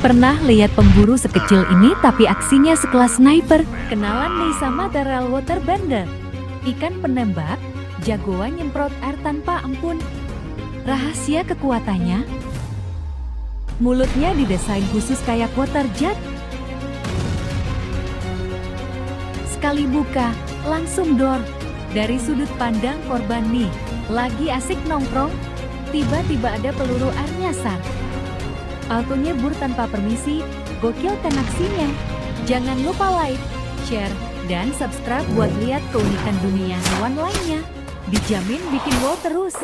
Pernah lihat pemburu sekecil ini tapi aksinya sekelas sniper? Kenalan nih sama Terrell Waterbender. Ikan penembak, jagoan nyemprot air tanpa ampun. Rahasia kekuatannya? Mulutnya didesain khusus kayak water jet. Sekali buka, langsung dor. Dari sudut pandang korban nih, lagi asik nongkrong, tiba-tiba ada peluru air nyasar. Auto nyebur tanpa permisi, gokil kan aksinya. Jangan lupa like, share, dan subscribe buat lihat keunikan dunia hewan lainnya. Dijamin bikin wow terus.